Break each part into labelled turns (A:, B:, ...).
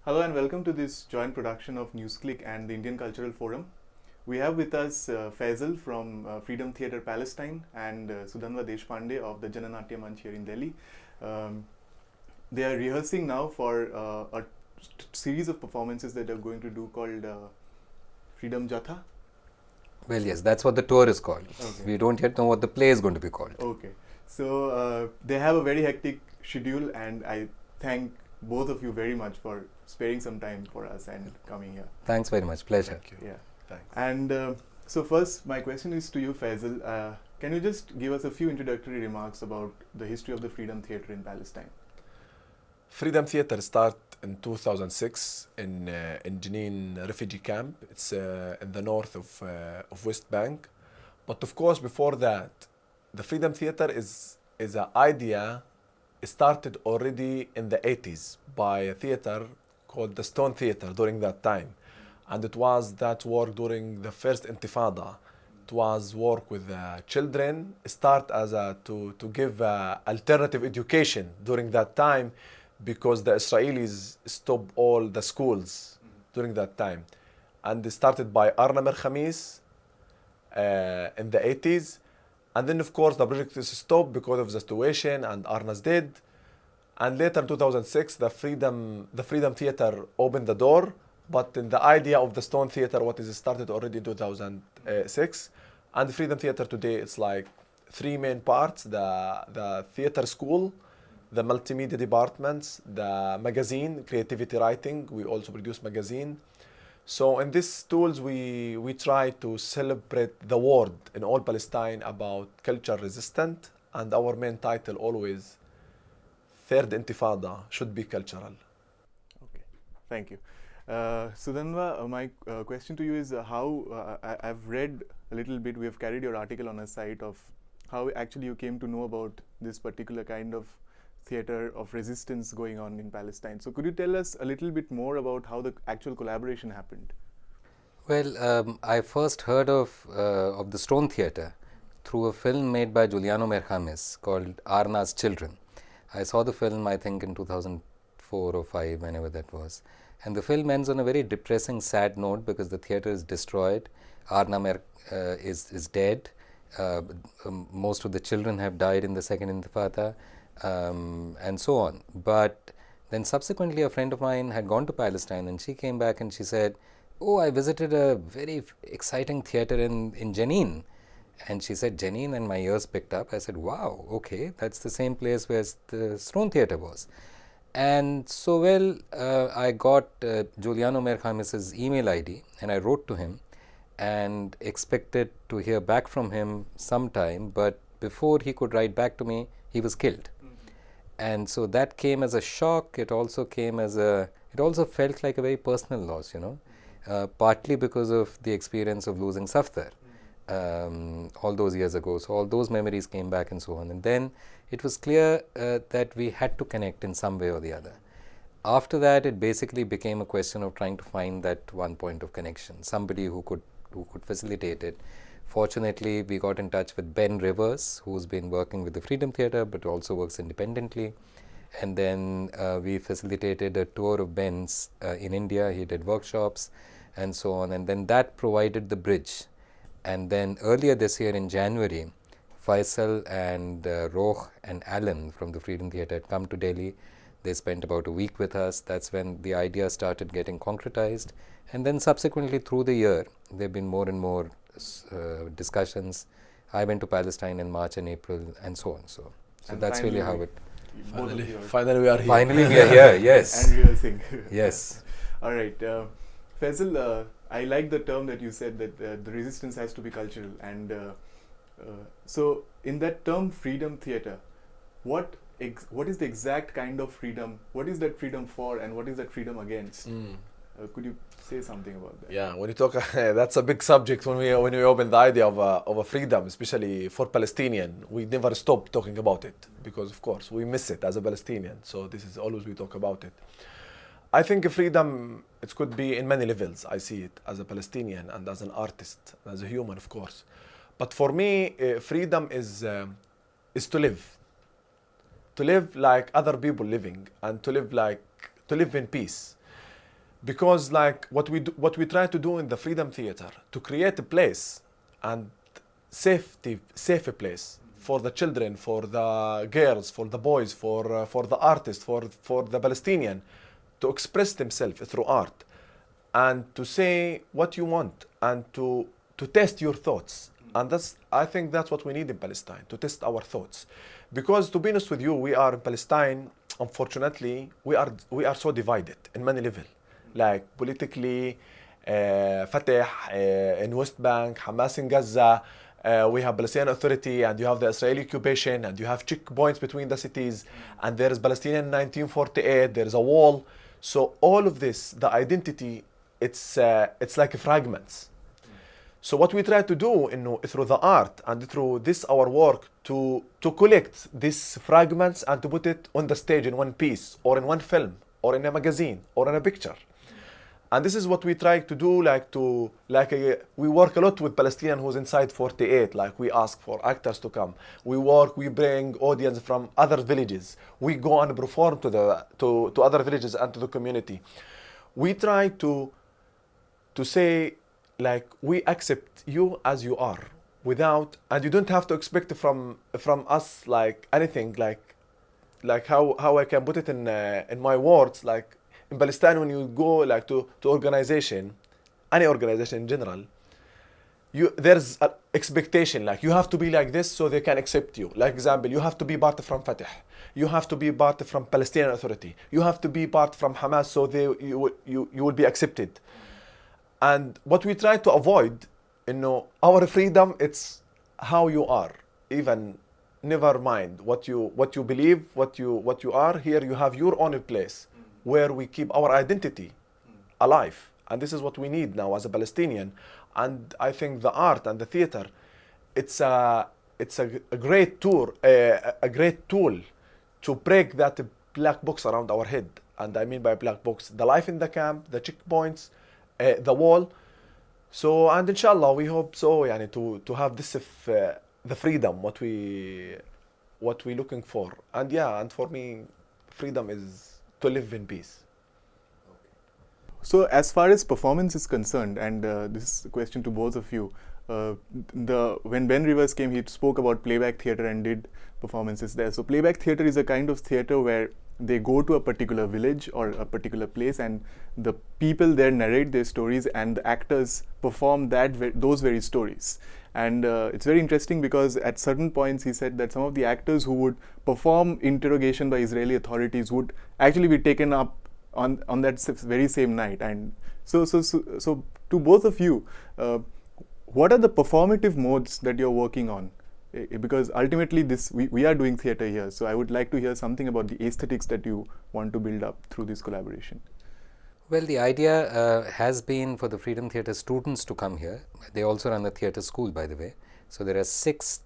A: Hello and welcome to this joint production of NewsClick and the Indian Cultural Forum. We have with us Faisal from Freedom Theatre Palestine and Sudhanva Deshpande of the Jana Natya Manch here in Delhi. They are rehearsing now for a series of performances that they're going to do called Freedom Jatha.
B: Well, yes, that's what the tour is called. Okay. We don't yet know what the play is going to be called.
A: Okay. So they have a very hectic schedule, and I thank both of you very much for sparing some time for us and coming here.
B: Thanks very much. Pleasure.
A: Thank you. Yeah. Thanks. And so first, my question is to you, Faisal. Can you just give us a few introductory remarks about the history of the Freedom Theatre in Palestine?
C: Freedom Theatre started in 2006 in Jenin refugee camp. It's in the north of West Bank. But of course, before that, the Freedom Theatre is an idea started already in the 80s by a theatre called the Stone Theatre during that time. And it was that work during the first Intifada. It was work with children, start as to give alternative education during that time because the Israelis stopped all the schools during that time. And they started by Arna Khamis in the 80s. And then, of course, the project is stopped because of the situation, and Arna's dead. And later, in 2006, the Freedom Theatre opened the door. But in the idea of the Stone Theatre, what is started already in 2006. And the Freedom Theatre today, it's like three main parts: the theatre school, the multimedia departments, the magazine, creativity writing. We also produce magazine. So in these tools, we try to celebrate the word in all Palestine about culture resistant, and our main title always, Third Intifada, should be cultural.
A: Okay, thank you. Sudhanva, my question to you is how, I've read a little bit, we have carried your article on a site of how actually you came to know about this particular kind of theatre of resistance going on in Palestine. So could you tell us a little bit more about how the actual collaboration happened?
B: Well, I first heard of the Stone Theatre through a film made by Juliano Khamis called Arna's Children. I saw the film, I think, in 2004 or 5, whenever that was. And the film ends on a very depressing, sad note because the theatre is destroyed. Arna is dead. Most of the children have died in the second Intifada. And so on. But then subsequently a friend of mine had gone to Palestine and she came back and she said, oh, I visited a very exciting theatre in Jenin. And she said Jenin, and my ears picked up. I said, wow, okay, that's the same place where the Stone Theatre was. And so, I got Juliano Khamis's email ID and I wrote to him and expected to hear back from him sometime, but before he could write back to me, he was killed. And so that came as a shock. It also came as it also felt like a very personal loss, partly because of the experience of losing Safdar all those years ago. So all those memories came back and so on. And then it was clear that we had to connect in some way or the other. After that, it basically became a question of trying to find that one point of connection, somebody who could facilitate it. Fortunately, we got in touch with Ben Rivers, who's been working with the Freedom Theatre but also works independently. And then we facilitated a tour of Ben's in India. He did workshops and so on. And then that provided the bridge. And then earlier this year in January, Faisal and Roh and Alan from the Freedom Theatre had come to Delhi. They spent about a week with us. That's when the idea started getting concretized. And then subsequently through the year, there have been more and more discussions. I went to Palestine in March and April and so on. So that's really how it...
C: Finally we are here.
B: Finally we are here, yes.
A: And real thing.
B: Yes.
A: All right. Faisal, I like the term that you said that the resistance has to be cultural. And so in that term, Freedom Theatre, what is the exact kind of freedom? What is that freedom for and what is that freedom against? Could you say something about that?
C: Yeah, when you talk, that's a big subject when we open the idea of a freedom, especially for Palestinian. We never stop talking about it because, of course, we miss it as a Palestinian. So this is always we talk about it. I think freedom, it could be in many levels. I see it as a Palestinian and as an artist, as a human, of course. But for me, freedom is to live like other people living, and to live in peace. because like what we try to do in the Freedom Theater, to create a place and safe place for the children, for the girls, for the boys, for the artists, for the Palestinian, to express themselves through art, and to say what you want, and to test your thoughts. And I think that's what we need in Palestine, to test our thoughts. Because to be honest with you, we are in Palestine, unfortunately, we are so divided in many levels. Like politically, Fatah in West Bank, Hamas in Gaza, we have Palestinian Authority, and you have the Israeli occupation, and you have checkpoints between the cities, and there is Palestinian in 1948, there is a wall. So all of this, the identity, it's like fragments. So what we try to do through the art and through this our work, to collect these fragments and to put it on the stage in one piece, or in one film, or in a magazine, or in a picture. And this is what we try to do, we work a lot with Palestinian who's inside 48, like we ask for actors to come. We bring audience from other villages. We go and perform to other villages and to the community. We try to say, like, we accept you as you are, and you don't have to expect from us like anything, like how I can put it in my words, like in Palestine, when you go like to organization, any organization in general, there's an expectation, like you have to be like this so they can accept you. Like example, you have to be part from Fatah, you have to be part from Palestinian Authority, you have to be part from Hamas so you will be accepted. And what we try to avoid, our freedom, it's how you are. Even never mind what you believe, what you are. Here you have your own place where we keep our identity alive. And this is what we need now as a Palestinian. And I think the art and the theater, it's a great tool, a great tool to break that black box around our head. And I mean by black box, the life in the camp, the checkpoints, the wall. So, and inshallah we hope so, to have this the freedom what we looking for. And for me, freedom is to live in peace.
A: So as far as performance is concerned, and this is a question to both of you, when Ben Rivers came, he spoke about playback theatre and did performances there. So playback theatre is a kind of theatre where they go to a particular village or a particular place, and the people there narrate their stories, and the actors perform those very stories. And it's very interesting because at certain points he said that some of the actors who would perform interrogation by Israeli authorities would actually be taken up on that very same night. And so to both of you, what are the performative modes that you're working on? Because ultimately we are doing theatre here, so I would like to hear something about the aesthetics that you want to build up through this collaboration.
B: Well, the idea has been for the Freedom Theatre students to come here. They also run a theatre school, by the way. So there are 6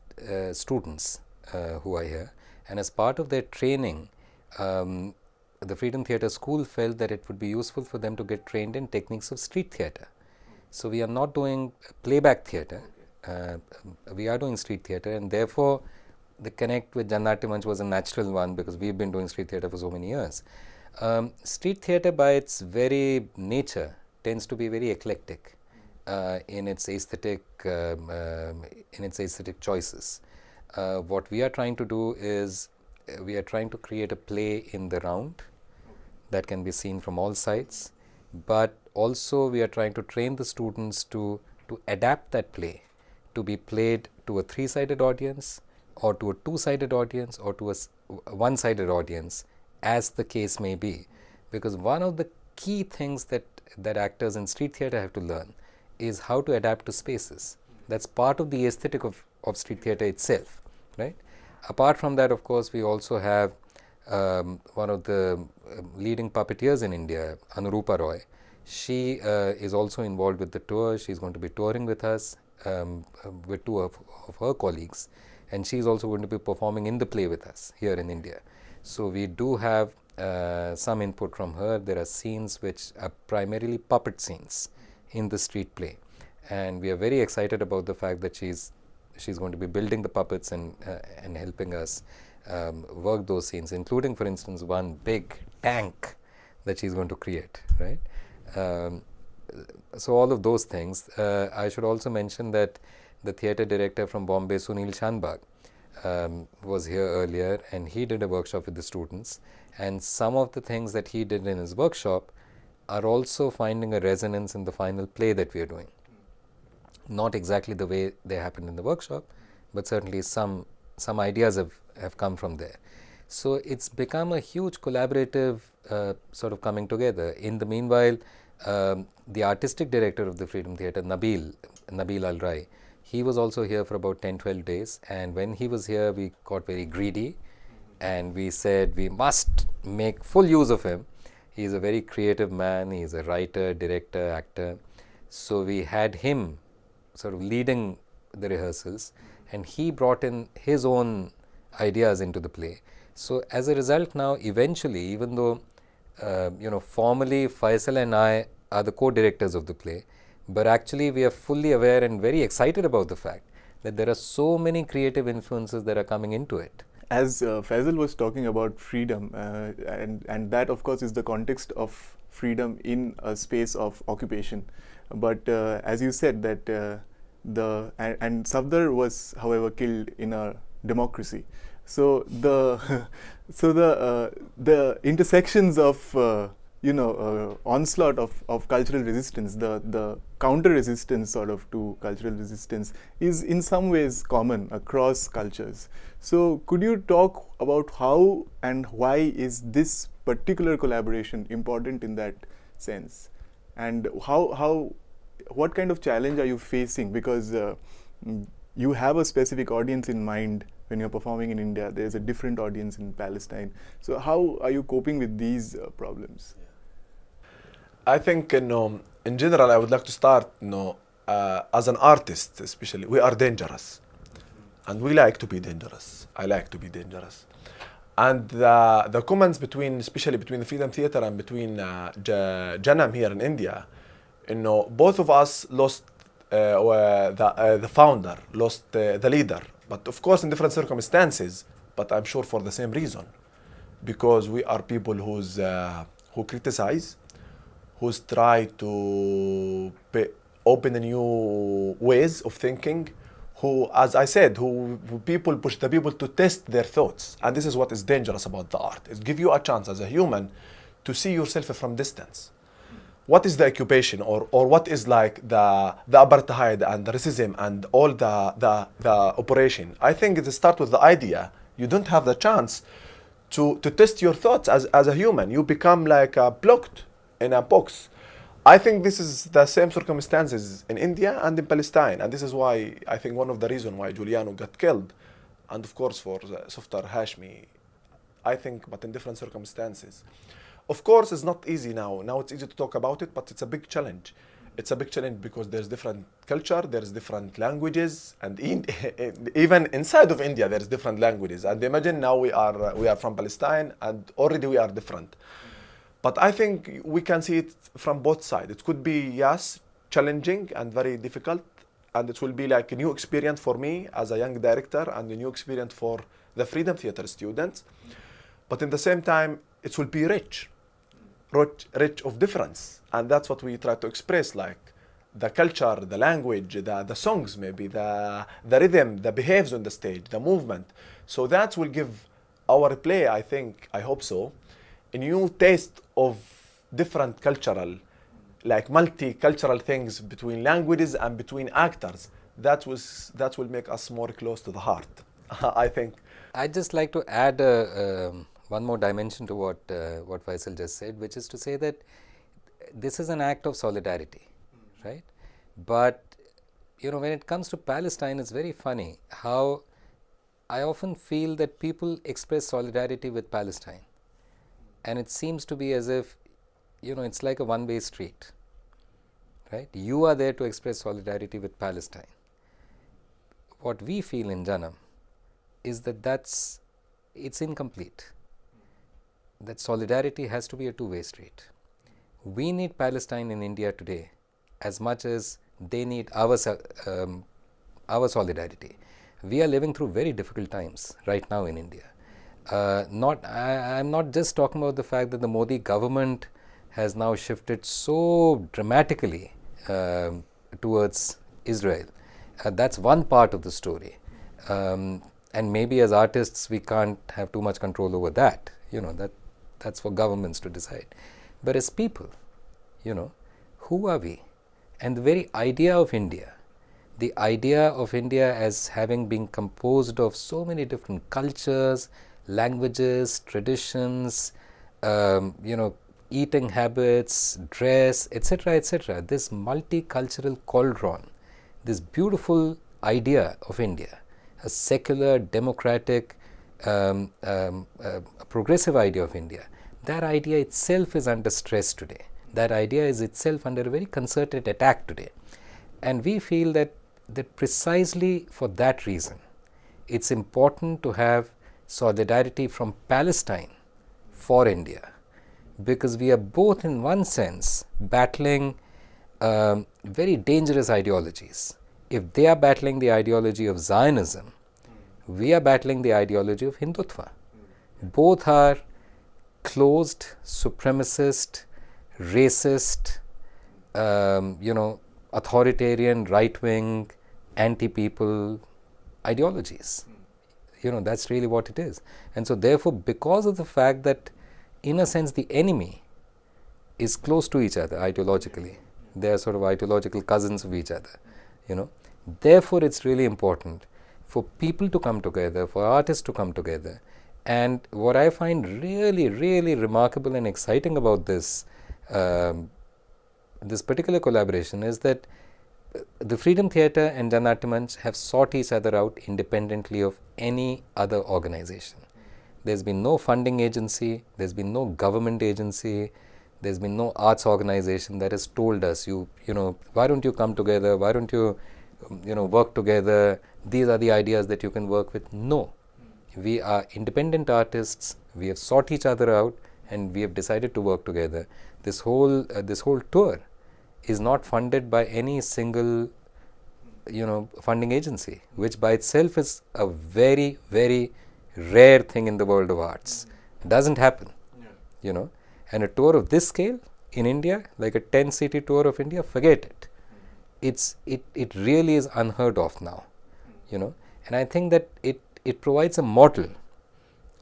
B: students who are here, and as part of their training, the Freedom Theatre school felt that it would be useful for them to get trained in techniques of street theatre. So we are not doing playback theatre. We are doing street theatre, and therefore the connect with Jana Natya Manch was a natural one, because we've been doing street theatre for so many years. Street theatre by its very nature tends to be very eclectic in its aesthetic choices. What we are trying to do is we are trying to create a play in the round that can be seen from all sides, but also we are trying to train the students to adapt that play to be played to a 3-sided audience, or to a 2-sided audience, or to a 1-sided audience, as the case may be. Because one of the key things that actors in street theatre have to learn is how to adapt to spaces. That's part of the aesthetic of street theatre itself, right? Apart from that, of course, we also have one of the leading puppeteers in India, Anurupa Roy. She is also involved with the tour. She's going to be touring with us with 2 of her colleagues, and she's also going to be performing in the play with us here in India. So we do have some input from her. There are scenes which are primarily puppet scenes in the street play, and we are very excited about the fact that she's going to be building the puppets and helping us work those scenes, including, for instance, one big tank that she's going to create, right? Um, so all of those things. I should also mention that the theatre director from Bombay, Sunil Shanbag, was here earlier, and he did a workshop with the students, and some of the things that he did in his workshop are also finding a resonance in the final play that we are doing. Not exactly the way they happened in the workshop, but certainly some ideas have come from there. So it's become a huge collaborative sort of coming together. In the meanwhile, the artistic director of the Freedom Theatre, Nabil Al-Rai, he was also here for about 10-12 days, and when he was here we got very greedy and we said we must make full use of him. He is a very creative man, he is a writer, director, actor. So we had him sort of leading the rehearsals, and he brought in his own ideas into the play. So as a result now, eventually, even though formally Faisal and I are the co-directors of the play, but actually we are fully aware and very excited about the fact that there are so many creative influences that are coming into it.
A: As Faisal was talking about freedom, and that of course is the context of freedom in a space of occupation. But as you said that and Safdar was, however, killed in a democracy. So the the intersections of onslaught of cultural resistance, the counter resistance sort of to cultural resistance is in some ways common across cultures. So could you talk about how and why is this particular collaboration important in that sense, and what kind of challenge are you facing, because you have a specific audience in mind when you're performing in India, there's a different audience in Palestine. So how are you coping with these problems?
C: I think in general I would like to start as an artist especially, we are dangerous and we like to be dangerous. I like to be dangerous, and the comments especially between the Freedom Theatre and between Janam here in India, both of us lost the founder, lost the leader, but of course in different circumstances, but I'm sure for the same reason, because we are people who criticize, who's try to open new ways of thinking, who, as I said, who people push the people to test their thoughts. And this is what is dangerous about the art. It gives you a chance as a human to see yourself from distance. What is the occupation, or what is like the apartheid and the racism and all the operation? I think it starts with the idea. You don't have the chance to test your thoughts as a human. You become like blocked in a box. I think this is the same circumstances in India and in Palestine, and this is why I think one of the reasons why Juliano got killed, and of course for Safdar, Hashmi, I think, but in different circumstances. Of course, it's not easy now. Now it's easy to talk about it, but it's a big challenge. It's a big challenge because there's different culture, there's different languages, and even inside of India there's different languages. And imagine now we are from Palestine, and already we are different. But I think we can see it from both sides. It could be, yes, challenging and very difficult, and it will be like a new experience for me as a young director and a new experience for the Freedom Theatre students. But in the same time, it will be rich of difference. And that's what we try to express, like the culture, the language, the songs maybe, the rhythm, the behaves on the stage, the movement. So that will give our play, I think, I hope so, a new taste of different cultural, like multicultural things between languages and between actors. That will make us more close to the heart, I think.
B: I'd just like to add one more dimension to what Faisal just said, which is to say that this is an act of solidarity, right? But when it comes to Palestine, it's very funny how I often feel that people express solidarity with Palestine, and it seems to be as if it's like a one-way street, right? You are there to express solidarity with Palestine. What we feel in Janam is that it's incomplete. That solidarity has to be a two-way street. We need Palestine in India today as much as they need our solidarity. We are living through very difficult times right now in India. I'm not just talking about the fact that the Modi government has now shifted so dramatically towards Israel. That's one part of the story. And maybe as artists we can't have too much control over that. That's for governments to decide. But as people, who are we? And the very idea of India, as having been composed of so many different cultures, languages, traditions, eating habits, dress, etc., etc. This multicultural cauldron, this beautiful idea of India, a secular, democratic, progressive idea of India, that idea itself is under stress today. That idea is itself under a very concerted attack today. And we feel that precisely for that reason, it's important to have solidarity from Palestine for India, because we are both in one sense battling very dangerous ideologies. If they are battling the ideology of Zionism, we are battling the ideology of Hindutva. Both are closed, supremacist, racist, authoritarian, right-wing, anti-people ideologies. That's really what it is. And so therefore, because of the fact that in a sense the enemy is close to each other ideologically, they are sort of ideological cousins of each other, therefore it's really important for people to come together, for artists to come together. And what I find really, really remarkable and exciting about this particular collaboration is that the Freedom Theatre and Jana Natya Manch have sought each other out independently of any other organization. There's been no funding agency, there's been no government agency, there's been no arts organization that has told us, why don't you come together, why don't you, work together, these are the ideas that you can work with. No. We are independent artists, we have sought each other out and we have decided to work together. This whole tour is not funded by any single funding agency, which by itself is a very, very rare thing in the world of arts. It doesn't happen. And a tour of this scale in India, like a 10-city tour of India, forget it. It really is unheard of now. And I think that it provides a model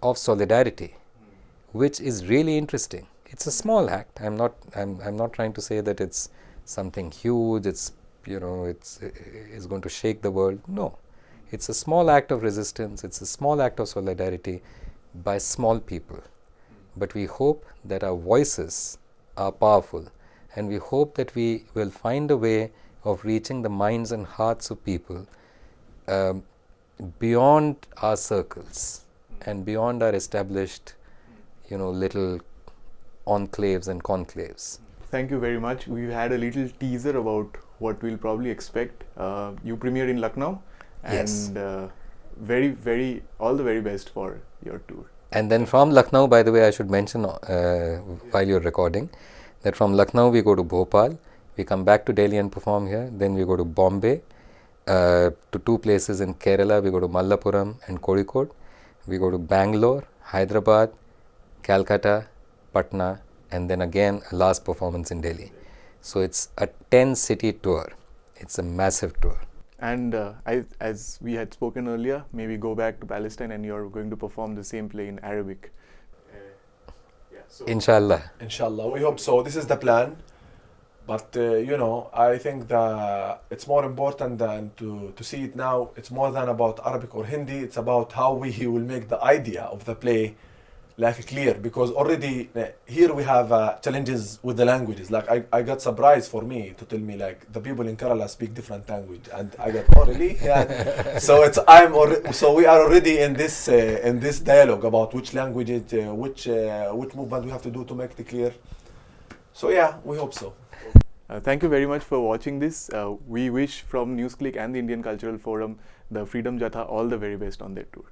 B: of solidarity which is really interesting. It's a small act. I'm not trying to say that it's something huge, it's going to shake the world. No. It's a small act of resistance, it's a small act of solidarity by small people. But we hope that our voices are powerful, and we hope that we will find a way of reaching the minds and hearts of people beyond our circles and beyond our established, little enclaves and conclaves.
A: Thank you very much. We've had a little teaser about what we'll probably expect. You premiere in Lucknow, and very, very, all the very best for your tour.
B: And then from Lucknow, by the way, I should mention while you're recording, that from Lucknow we go to Bhopal, we come back to Delhi and perform here, then we go to Bombay, to two places in Kerala, we go to Mallapuram and Kozhikode, we go to Bangalore, Hyderabad, Calcutta, Patna, and then again a last performance in Delhi. So it's a 10-city tour. It's a massive tour.
A: And as we had spoken earlier, maybe go back to Palestine and you're going to perform the same play in Arabic.
B: Inshallah.
C: Inshallah, we hope so. This is the plan. But, I think that it's more important than to see it now. It's more than about Arabic or Hindi. It's about how we will make the idea of the play clear, because already here we have challenges with the languages. I got surprised for me to tell me the people in Kerala speak different language, and I got really so so we are already in this dialogue about which language which movement we have to do to make it clear. So we hope so.
A: Thank you very much for watching this. We wish from NewsClick and the Indian Cultural Forum, the Freedom Jatha, all the very best on their tour.